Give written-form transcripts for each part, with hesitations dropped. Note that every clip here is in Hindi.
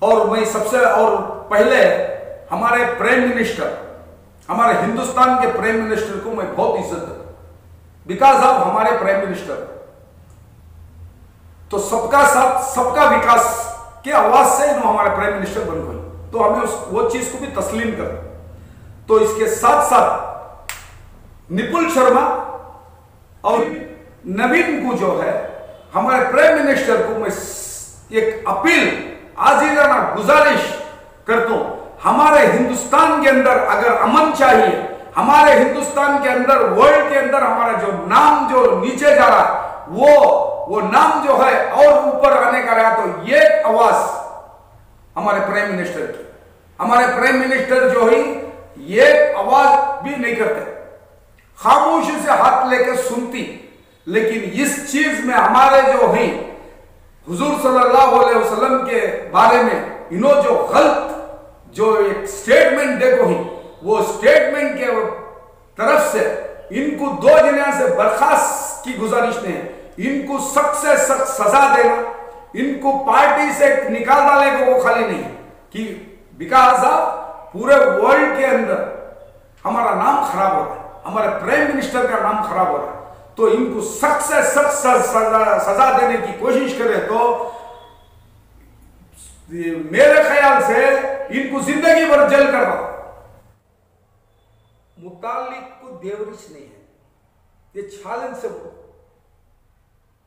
और मैं सबसे और पहले हमारे प्राइम मिनिस्टर, हमारे हिंदुस्तान के प्राइम मिनिस्टर को मैं बहुत इज्जत देता हूं, बिकॉज ऑफ हमारे प्राइम मिनिस्टर तो सबका साथ सबका विकास की आवाज से हमारे प्राइम मिनिस्टर बन गए, तो हमें वो चीज को भी तस्लीम कर। तो इसके साथ साथ निपुल शर्मा और नवीन को जो है हमारे प्राइम मिनिस्टर को मैं एक अपील आजीराना गुजारिश करता हूं, हमारे हिंदुस्तान के अंदर अगर अमन चाहिए, हमारे हिंदुस्तान के अंदर वर्ल्ड के अंदर हमारा जो नाम जो नीचे जा रहा है वो नाम जो है और ऊपर आने का रहा, तो ये आवाज हमारे प्राइम मिनिस्टर की, हमारे प्राइम मिनिस्टर जो है ये आवाज भी नहीं करते, खामोशी से हाथ लेकर सुनती। लेकिन इस चीज में हमारे जो है हुजूर सल्लल्लाहु अलैहि वसल्लम के बारे में इन्हों जो गलत जो एक स्टेटमेंट देखो ही, वो स्टेटमेंट के तरफ से इनको 2 दुनिया से बर्खास्त की गुजारिश ने, इनको सख्त से सख्त सजा देना, इनको पार्टी से निकाल डाले को वो खाली नहीं कि बिकॉज ऑफ पूरे वर्ल्ड के अंदर हमारा नाम खराब हो रहा है, हमारे प्राइम मिनिस्टर का नाम खराब हो रहा है, तो इनको सख्त से सख्त सजा देने की कोशिश करें तो मेरे ख्याल से इनको जिंदगी भर जेल करना। मुतालिक को देवरिश नहीं है, ये छालन से बोलो,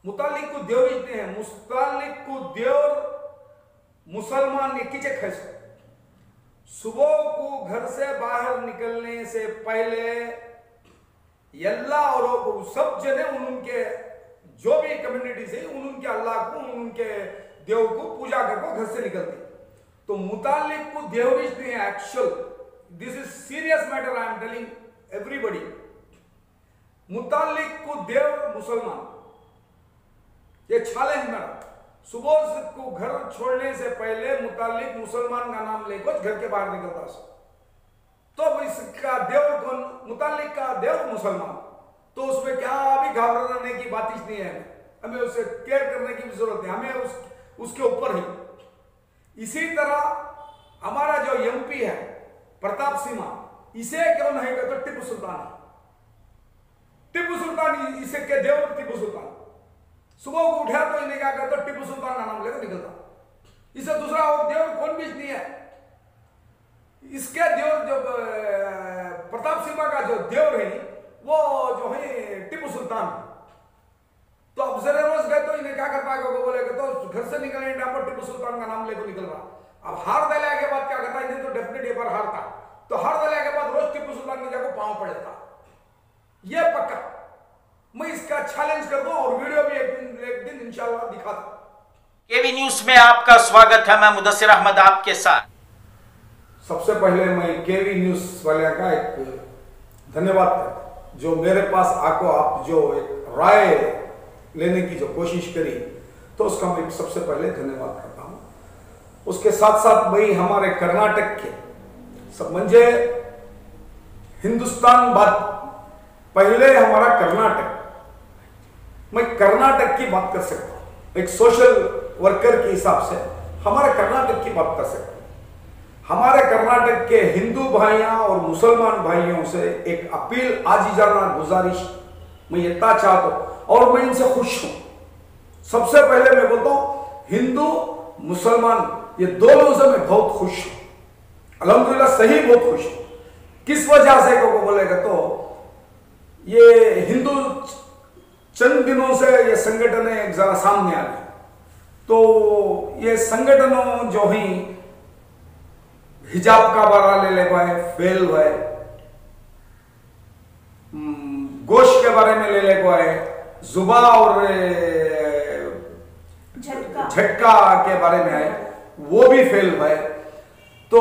मुतालिक को देवरिश नहीं है, मुतालिक को देवर मुसलमान ने किचे खैस। सुबह को घर से बाहर निकलने से पहले अल्लाह और सब जने उनके जो भी कम्युनिटी से उनके अल्लाह को उनके देव को पूजा करके घर से निकलते, तो मुतालिक को देवरिश नहीं है। Actual this is serious matter, I am telling everybody. मुतालिक को देव मुसलमान, ये चैलेंज मेरा। सुबह को घर छोड़ने से पहले मुतालिक मुसलमान का नाम लेकर घर के बाहर निकलता, तो इसका देव कौन? मुतालिक का देव मुसलमान, तो उसमें क्या भी घबराने की बात ही नहीं है, हमें उसे केयर करने की भी जरूरत है, हमें उसके ऊपर ही। इसी तरह हमारा जो एमपी है प्रताप सिंह, इसे क्यों नहीं कहते? टिप्पू सुल्तान है, टिप्पू सुल्तान इसे के देव टिप्पू सुल्तान। सुबह को उठा तो इन्हें क्या कहते? टिप्पू सुल्तान का नाम लेकर निकलता, इसे दूसरा और देव कौन भी नहीं है। इसके देव जो प्रताप सिंह का जो देव है वो जो है टिप्पू सुल्तान। तो अब जरा रोज गए तो इन्हें क्या कर पाएगा? बोलेगा तो घर से निकलने टाइम पर टिप्पू सुल्तान का नाम लेकर निकल रहा। अब हार दलिया के बाद क्या करता? इन्हें तो डेफिनेट ये पर हारता, तो हार दलिया के बाद रोज टिप्पू सुल्तान की जगह पांव पड़ेगा, ये पक्का। मैं इसका चैलेंज कर दूं और वीडियो भी एक दिन इंशाल्लाह दिखा दूं। केवी न्यूज में आपका स्वागत है, मैं मुदस्सिर अहमद आपके साथ। सबसे पहले मैं केवी न्यूज वाले का एक धन्यवाद करता हूं, जो मेरे पास आको आप जो एक राय लेने की जो कोशिश करी, तो उसका मैं सबसे पहले धन्यवाद करता हूं। उसके साथ साथ भाई हमारे कर्नाटक के सब मंजे हिंदुस्तान बात, पहले हमारा कर्नाटक, मैं कर्नाटक की बात कर सकता हूं, एक सोशल वर्कर के हिसाब से हमारे कर्नाटक की बात कर सकता हूं। हमारे कर्नाटक के हिंदू भाइयों और मुसलमान भाइयों से एक अपील आजीजाना गुजारिश मैं इतना चाहता हूं और मैं इनसे खुश हूं। सबसे पहले मैं बोलता हूं हिंदू मुसलमान ये दोनों से मैं बहुत खुश हूं, अल्हम्दुलिल्लाह सही बहुत खुश हूं। किस वजह से को बोलेगा तो ये हिंदू चंद दिनों से ये संगठन जरा सामने आ गए, तो ये संगठनों जो ही हिजाब का बारा ले पाए फेल हुए, गोश्त के बारे में ले पाए, जुबा और झटका के बारे में आए वो भी फेल हुए। तो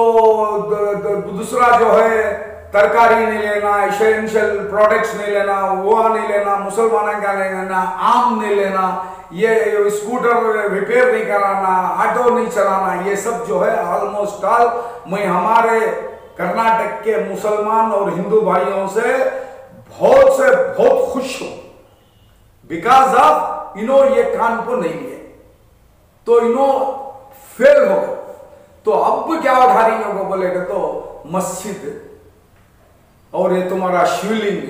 दूसरा जो है तरकारी नहीं लेना, एसेंशियल प्रोडक्ट्स नहीं लेना, वो नहीं लेना, मुसलमानों का नहीं लेना, आम नहीं लेना, ये स्कूटर रिपेयर नहीं कराना, ऑटो नहीं चलाना, ये सब जो है ऑलमोस्ट ऑल मैं हमारे कर्नाटक के मुसलमान और हिंदू भाइयों से बहुत खुश हूं, बिकॉज ऑफ इन्हों ये कान को नहीं लिए, तो इन्हों फेल हो गए। क्या उठा रही है वो बोलेगा तो मस्जिद और ये तुम्हारा शिवलिंग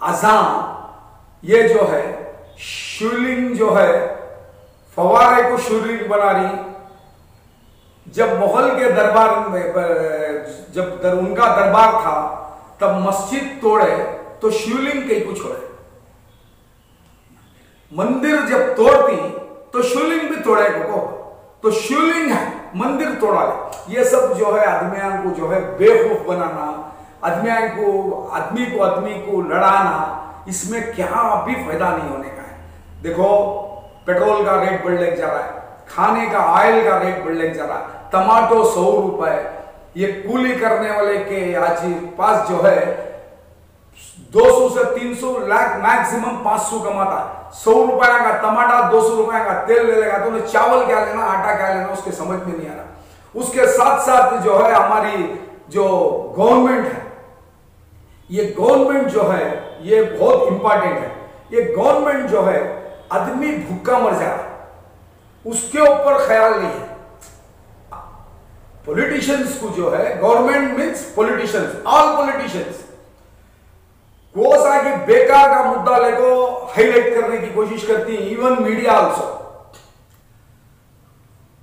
अजान, ये जो है शिवलिंग जो है फवारे को शिवलिंग बना रही। जब मुगल के दरबार में जब उनका दरबार था तब मस्जिद तोड़े तो शिवलिंग कहीं को छोड़े। मंदिर जब तोड़ती तो शिवलिंग भी तोड़े को, तो शिवलिंग है मंदिर तोड़ा ले। ये सब जो है आदमियों को जो है बेवकूफ बनाना, आदमी को लड़ाना, इसमें क्या भी फायदा नहीं होने का है। देखो पेट्रोल का रेट बढ़ने जा रहा है, खाने का ऑयल का रेट बढ़ने जा रहा है, टमाटो 100 रुपए, ये कूली करने वाले के आज पास जो है 200 से 300 लाख मैक्सिमम 500 कमाता है। 100 रुपए का टमाटर 200 रुपए का तेल ले लेगा तो उन्हें चावल क्या लेना आटा क्या लेना उसके समझ में नहीं आ रहा। उसके साथ साथ जो है हमारी जो गवर्नमेंट है, ये गवर्नमेंट जो है ये बहुत इंपॉर्टेंट है। ये गवर्नमेंट जो है आदमी भूखा मर जा रहा है उसके ऊपर ख्याल नहीं है। पॉलिटिशियंस को जो है government means politicians, all politicians वो सा कि बेकार का मुद्दा लेको हाईलाइट करने की कोशिश करती है, इवन मीडिया आल्सो।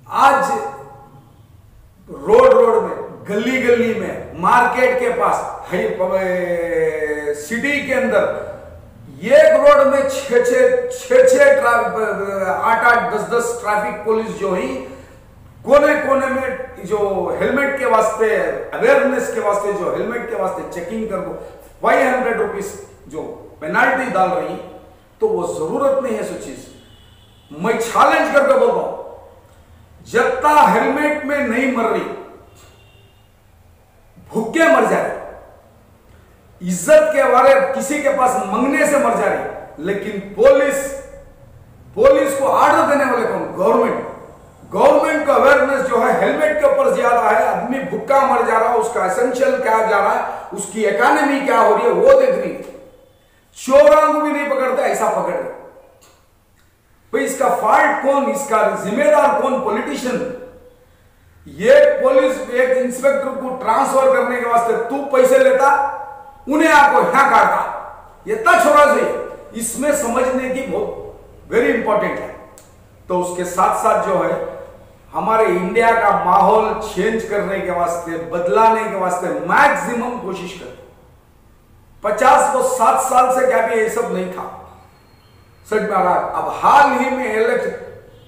आज रोड में, गली में, मार्केट के पास, सिटी के अंदर एक रोड में 6 8 10 ट्रैफिक पुलिस जो ही कोने में जो हेलमेट के वास्ते अवेयरनेस के वास्ते जो हेलमेट के वास्ते चेकिंग कर दो 500 रुपीज जो पेनाल्टी डाल रही, तो वो जरूरत नहीं है सो चीज। मैं चैलेंज करके बोल रहा हूं, जत्ता हेलमेट में नहीं मर रही भूखे मर जा रही, इज्जत के बारे किसी के पास मंगने से मर जा रही, लेकिन पुलिस को ऑर्डर देने वाले कौन? गवर्नमेंट का अवेयरनेस जो है हेलमेट के ऊपर ज्यादा है। आदमी भूखा मर जा रहा है, उसका एसेंशियल क्या जा रहा है, उसकी इकोनॉमी क्या हो रही है वो देख रही। चोरों को भी नहीं पकड़ते, ऐसा पकड़ रहे भाई। इसका फॉल्ट कौन, इसका जिम्मेदार कौन? पॉलिटिशियन। ये पुलिस एक इंस्पेक्टर को ट्रांसफर करने के वास्ते तू पैसे लेता, उन्हें आपको यहां काटता, ये इतना छोड़ा से इसमें समझने की बहुत वेरी इंपॉर्टेंट है। तो उसके साथ साथ जो है हमारे इंडिया का माहौल चेंज करने के वास्ते, बदलाने के वास्ते मैक्सिमम कोशिश कर। 50 को 7 साल से क्या भी ये सब नहीं था सच में। अब हाल ही में इलेक्शन,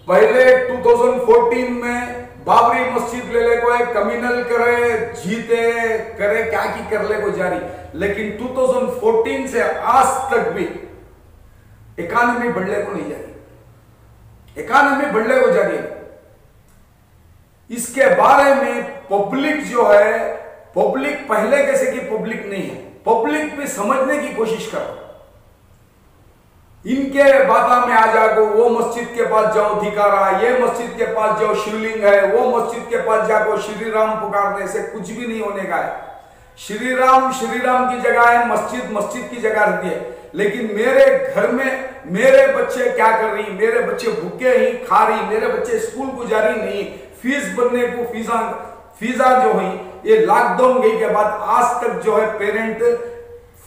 पहले 2014 में बाबरी मस्जिद ले ले को कम्युनल करे, जीते करे, क्या की कर ले को जारी, लेकिन 2014 से आज तक भी इकोनॉमी बढ़ने को नहीं जा रही, इकोनॉमी बढ़ने को जा रही। इसके बारे में पब्लिक जो है, पब्लिक पहले कैसे की पब्लिक नहीं है, पब्लिक भी समझने की कोशिश करो। इनके बातों में आ जाओ, वो मस्जिद के पास जाओ धिकारा, ये मस्जिद के पास जाओ शिवलिंग है, वो मस्जिद के पास जाओ श्री राम पुकारने से कुछ भी नहीं होने का है। श्री राम की जगह है, मस्जिद की जगह रहती है। लेकिन मेरे घर में मेरे बच्चे क्या कर रही, मेरे बच्चे भूखे ही खा रही, मेरे बच्चे स्कूल को जा रही नहीं, फीस बनने को फीसा जो है ये लॉकडाउन गई के बाद आज तक जो है पेरेंट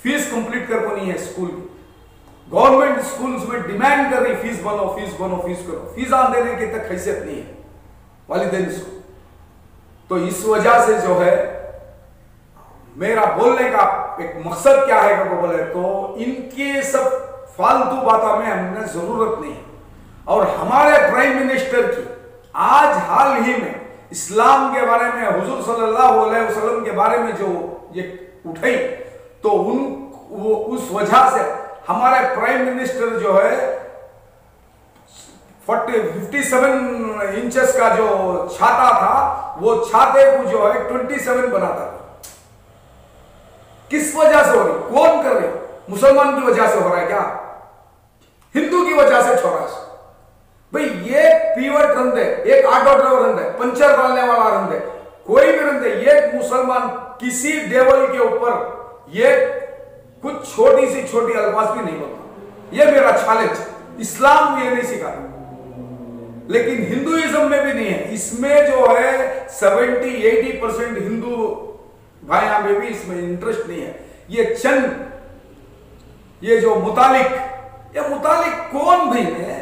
फीस कंप्लीट कर को नहीं है स्कूल की। गवर्नमेंट स्कूल्स में डिमांड कर रही फीस बनो, फीस करो, फीस देने की तक हैसियत नहीं है वालिदैन को। तो इस वजह से जो है मेरा बोलने का एक मकसद क्या है को बोले तो इनके सब फालतू बातों में हमने जरूरत नहीं है। और हमारे प्राइम मिनिस्टर की आज हाल ही में इस्लाम के बारे में, हुजूर सल्लल्लाहु अलैहि वसल्लम के बारे में जो ये उठाई, तो उस वजह से हमारे प्राइम मिनिस्टर जो है 57 इंचेस का जो छाता था, वो छाते को जो है 27 बनाता था। किस वजह से हो रही, कौन कर रही? मुसलमान की वजह से हो रहा है क्या? हिंदू की वजह से छोड़ा है भाई। ये पीवट रंधे, एक ऑटो ड्राइवर रंधे, पंचर डालने वाला रंधे, कोई भी रंधे, ये मुसलमान किसी लेवल के ऊपर ये कुछ छोटी सी छोटी अल्फाज भी नहीं बोलता। ये मेरा चैलेंज, इस्लाम ये नहीं सिखा। लेकिन हिंदुइज्म में भी नहीं है। इसमें जो है 70-80% हिंदू भाइयों में भी इसमें इंटरेस्ट नहीं है। ये चंद ये जो मुतालिक कौन भी है,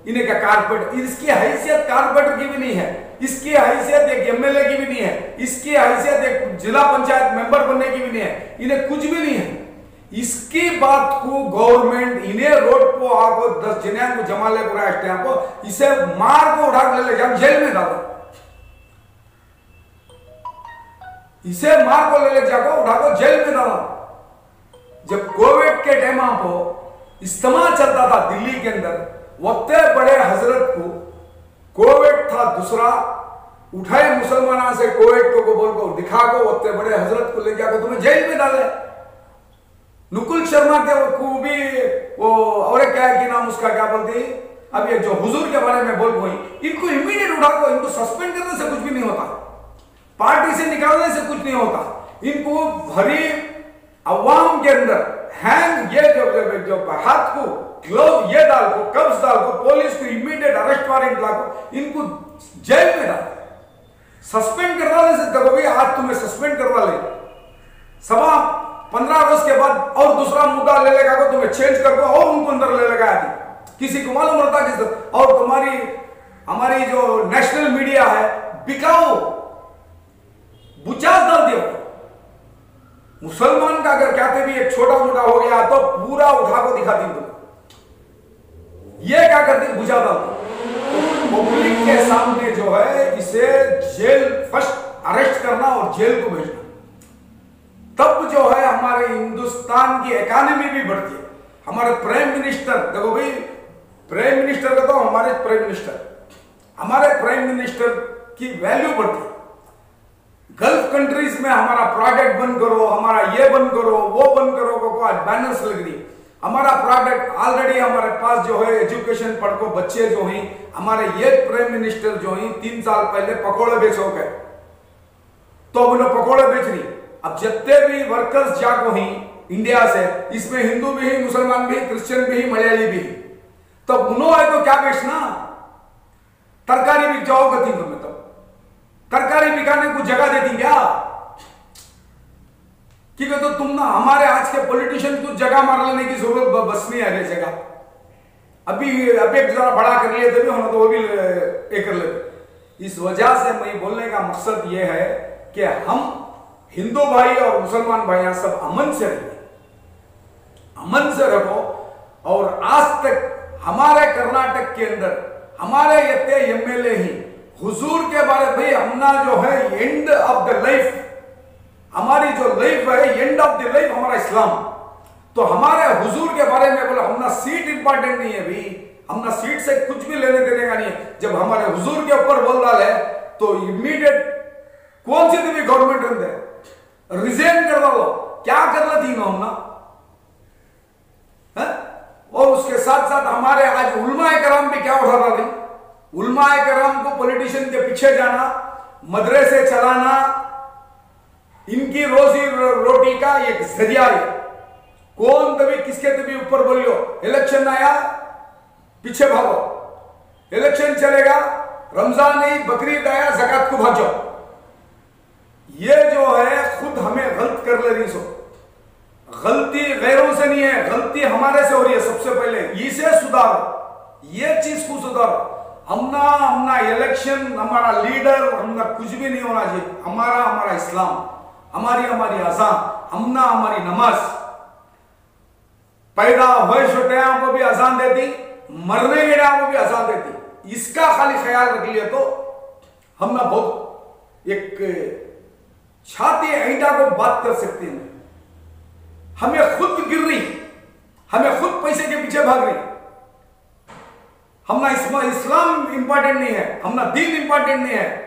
इन्हें का कारपेट, इसकी हैसियत कारपेटर की भी नहीं है, इसकी हैसियत एक एमएलए की भी नहीं है, इसकी हैसियत एक जिला पंचायत मेंबर बनने की भी नहीं है, इन्हें कुछ भी नहीं है। इसकी बात को गवर्नमेंट इन्हें रोड को आको 10 जने को जमा ले पूरा टाइम को इसे मार को उठा ले जाओ जेल में डालो, इसे मार को ले जाओ उठा को जेल में डालो। जब कोविड के टाइम आपको इस्तेमाल चलता था दिल्ली के अंदर, वक्ते बड़े हजरत को कोविड था दूसरा उठाए मुसलमाना से कोविड को बोल को दिखा को वक्ते बड़े हजरत को ले जाकर तुम्हें जेल में डाले। नुकुल शर्मा के को भी वो और क्या है कि नाम उसका क्या बोलते हैं, अब ये जो हुजूर के बारे में बोल गई, इनको इमीडिएट उठा को इनको सस्पेंड करने से कुछ भी नहीं होता, पार्टी से निकालने से कुछ नहीं होता, इनको भरी अवाम के अंदर हैंग ये जो हाथ को ग्लव ये डाल को कब्ज डाल को पुलिस को इमीडिएट अरेस्ट वारंट ला को इनको जेल में डाल, सस्पेंड करवाने से देखो भाई आज तुम्हें सस्पेंड करवा ले, सभा 15 रोज के बाद और दूसरा मुद्दा ले लेगा को तुम्हें चेंज कर दो और उनको अंदर ले लगा दी, किसी को मालूम रहता किस। और तुम्हारी हमारी जो नेशनल मीडिया है बिकाऊ बुचास डाल दियो, मुसलमान का अगर कहते भी एक छोटा मोटा हो गया तो पूरा उठा को दिखा दी तुम, ये क्या करते बुझा डाल पब्लिक के सामने जो है इसे जेल फर्स्ट अरेस्ट करना और जेल को भेजना, तब जो है हमारे हिंदुस्तान की इकोनॉमी भी बढ़ती है। हमारे प्राइम मिनिस्टर देखो भाई, प्राइम मिनिस्टर का तो हमारे प्राइम मिनिस्टर की वैल्यू बढ़ती है। गल्फ कंट्रीज में हमारा प्रोडक्ट बंद करो, हमारा ये बंद करो, वो बंद करो को आज बैनर्स लग रही। हमारा प्रोडक्ट ऑलरेडी हमारे पास जो है एजुकेशन पढ़ को बच्चे जो हैं, हमारे ये प्राइम मिनिस्टर जो हैं 3 साल पहले पकोड़े बेचो गए, तो उन्हें पकोड़े बेच रही। अब जितने भी वर्कर्स जाको हैं इंडिया से, इसमें हिंदू भी है, मुसलमान भी, क्रिश्चियन भी, मलयाली भी, तो उन्होंने तो क्या बेचना, तरकारी बिक जाओ गति तुम्हें, तो तरकारी बिकाने को जगह देती क्या, क्योंकि तो तुम ना हमारे आज के पॉलिटिशियन को जगह मार लेने की जरूरत बस नहीं है जगह, अभी जरा बड़ा कर लिए थे भी होना तो वो भी एक कर लेते। इस वजह से मैं बोलने का मकसद ये है कि हम हिंदू भाई और मुसलमान भाई सब अमन से रहिए, अमन से रहो। और आज तक हमारे कर्नाटक के अंदर हमारे ये एमएलए ही हुजूर के बारे भाई हमना जो है एंड ऑफ द लाइफ, हमारी जो लाइफ है एंड ऑफ द लाइफ हमारा इस्लाम, तो हमारे हुजूर के बारे में बोला हमना सीट इंपॉर्टेंट नहीं है भाई, हमना सीट से कुछ भी लेने देने का नहीं है। जब हमारे हुजूर के ऊपर बोल रहा है तो इमीडिएट कौन सी भी गवर्नमेंट रहते रिजाइन कर दो, क्या कर लेती हमना है? और उसके साथ साथ हमारे आज उलमाए कराम भी क्या उठा रहा, उलमाए कराम को पॉलिटिशियन के पीछे जाना, मदरसे चलाना, इनकी रोजी रोटी का एक जरिया है। कौन तभी किसके तभी ऊपर बोलियो, इलेक्शन आया पीछे भागो, इलेक्शन चलेगा रमजान नहीं बकरीद आया ज़कात को भाग जाओ। ये जो है खुद हमें गलत कर ले रही, सो गलती गैरों से नहीं है, गलती हमारे से हो रही है। सबसे पहले इसे सुधारो, ये चीज को सुधारो। हमना इलेक्शन, हमारा लीडर, हमना कुछ भी नहीं होना चाहिए। हमारा इस्लाम, हमारी अजान, हमारी नमाज, पैदा हुए छोटे को भी अजान देती, मरने के टाइम को भी अजान देती। इसका खाली ख्याल रख लिया तो हमना बहुत एक छाती ऐंठा को बात कर सकते हैं। हमें खुद गिर रही, हमें खुद पैसे के पीछे भाग रही। हमना इस्लाम इंपॉर्टेंट नहीं है, हमना दीन इंपॉर्टेंट नहीं है,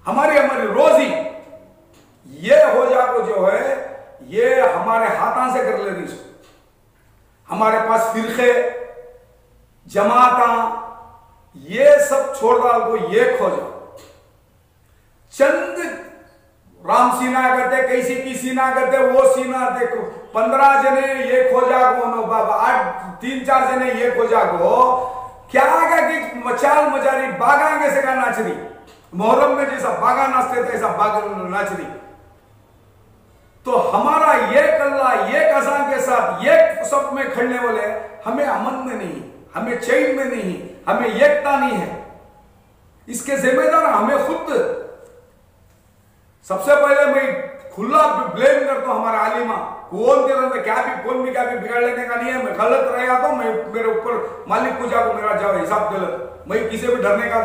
हमारी रोजी ये हो जाको जो है ये हमारे हाथों से कर ले रही। हमारे पास फिरके जमाता ये सब छोड़ डाल को ये खो जाओ। चंद राम सीना करते, कैसी की सीना करते, वो सीना देखो 15 जने ये खोजा को, 8 3-4 जने ये खोजा को, क्या आगा कि मचाल मजारी बागांगे से का नाचरी, मोहर्रम में जैसा बागा नाचते थे ऐसा बागा नाचरी। तो हमारा एक अल्लाह एक अज़ान के साथ एक सब में खड़ने वाले, हमें अमन में नहीं, हमें चैन में नहीं, हमें एकता नहीं है। इसके जिम्मेदार हमें खुद। सबसे पहले मैं खुला ब्लेम करता हूं हमारा आलिमा, कौन तेरे अंदर कौन भी क्या भी बिगाड़ लेने का नहीं है। मैं गलत रहा तो मैं मेरे ऊपर मालिक पूजा को मेरा जाओ हिसाब गलत। मैं किसी भी डरने का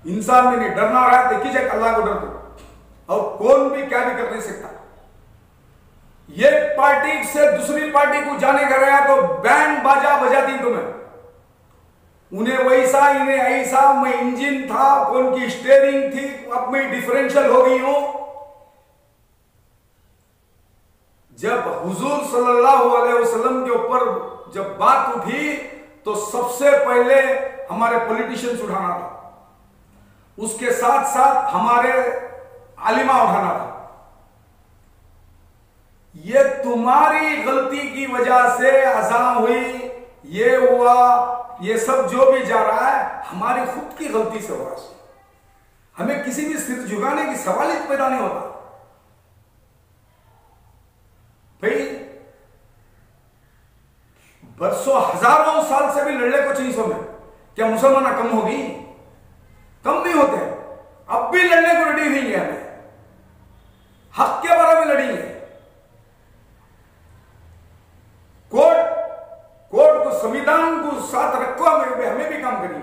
इंसान में नहीं, डरना रहा तो कीजिए अल्लाह को डर दो, और कौन भी क्या भी कर नहीं सकता। ये पार्टी से दूसरी पार्टी को जाने का रहा तो बैंड बाजा बजाती तुम्हें, उन्हें वैसा इन्हें ऐसा। मैं इंजन था, कौन की स्टीयरिंग थी, अब मैं डिफरेंशियल हो गई हूं। जब हुजूर सल्लल्लाहु अलैहि वसल्लम के ऊपर जब बात उठी तो सबसे पहले हमारे पॉलिटिशियंस उठाना था, उसके साथ साथ हमारे आलिमा उठाना था। ये तुम्हारी गलती की वजह से अज़ान हुई, ये हुआ, ये सब जो भी जा रहा है हमारी खुद की गलती से हो रहा है। हमें किसी भी सिर झुकाने की सवाल ही पैदा नहीं होता। भाई बरसों हजारों साल से भी लड़ने को चाहिए में, क्या मुसलमान कम होगी? कम नहीं होते, अब भी लड़ने को रेडी नहीं है। हमें हक के बारे में लड़ेंगे। कोर्ट को संविधान को साथ रखो, हमें भी काम करिए।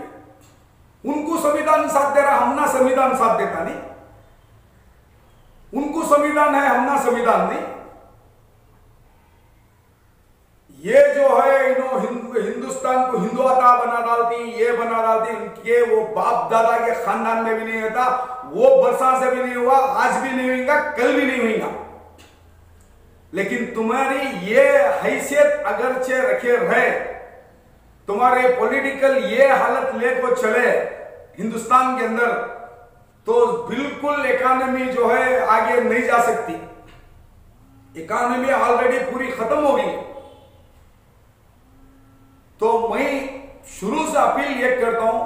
उनको संविधान साथ दे रहा, हम ना संविधान साथ देता नहीं। उनको संविधान है, हम ना संविधान नहीं। ये जो है हिंदुस्तान को हिंदुता बना डालती, ये बना डालती, उनके वो बाप दादा के खानदान में भी नहीं होता, वो बरसा से भी नहीं हुआ, आज भी नहीं होगा, कल भी नहीं होगा। लेकिन तुम्हारी ये हैसियत अगरचे रखे रहे, तुम्हारे पॉलिटिकल ये हालत लेको चले हिंदुस्तान के अंदर, तो बिल्कुल इकोनॉमी जो है आगे नहीं जा सकती। इकोनॉमी ऑलरेडी पूरी खत्म हो गई। तो मैं शुरू से अपील ये करता हूं,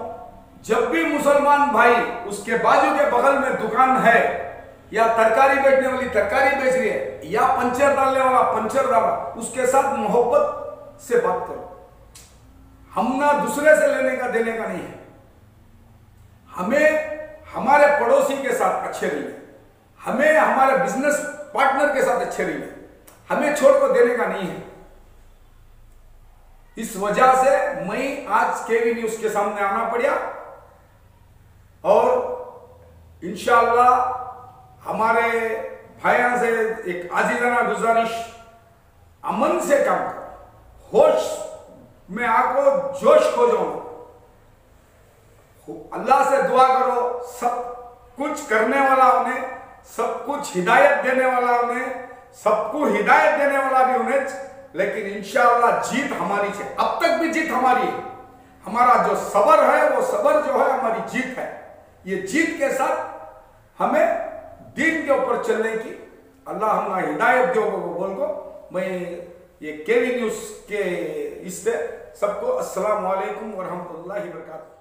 जब भी मुसलमान भाई उसके बाजू के बगल में दुकान है, या तरकारी बेचने वाली तरकारी बेच रही है, या पंचर डालने वाला पंचर डाला, उसके साथ मोहब्बत से बात करो। हम ना दूसरे से लेने का देने का नहीं है। हमें हमारे पड़ोसी के साथ अच्छे रहिए, हमें हमारे बिजनेस पार्टनर के साथ अच्छे रहिए, हमें छोड़ को देने का नहीं है। इस वजह से मैं आज केवी न्यूज के सामने आना पड़ा, और इंशाअल्लाह हमारे भाइयों से एक आजीजाना गुजारिश, अमन से काम करो, होश में आको जोश खो जाओ, अल्लाह से दुआ करो। सब कुछ करने वाला उन्हें, सब कुछ हिदायत देने वाला उन्हें, सबको हिदायत देने वाला भी उन्हें, लेकिन इंशाअल्लाह जीत हमारी है। अब तक भी जीत हमारी है। हमारा जो सबर है वो सबर जो है हमारी जीत है। ये जीत के साथ हमें दीन के ऊपर चलने की अल्लाह हमें हिदायत दो बोल को मैं ये केवी न्यूज के इससे सबको अस्सलाम वालेकुम व रहमतुल्लाहि व बरकातहू।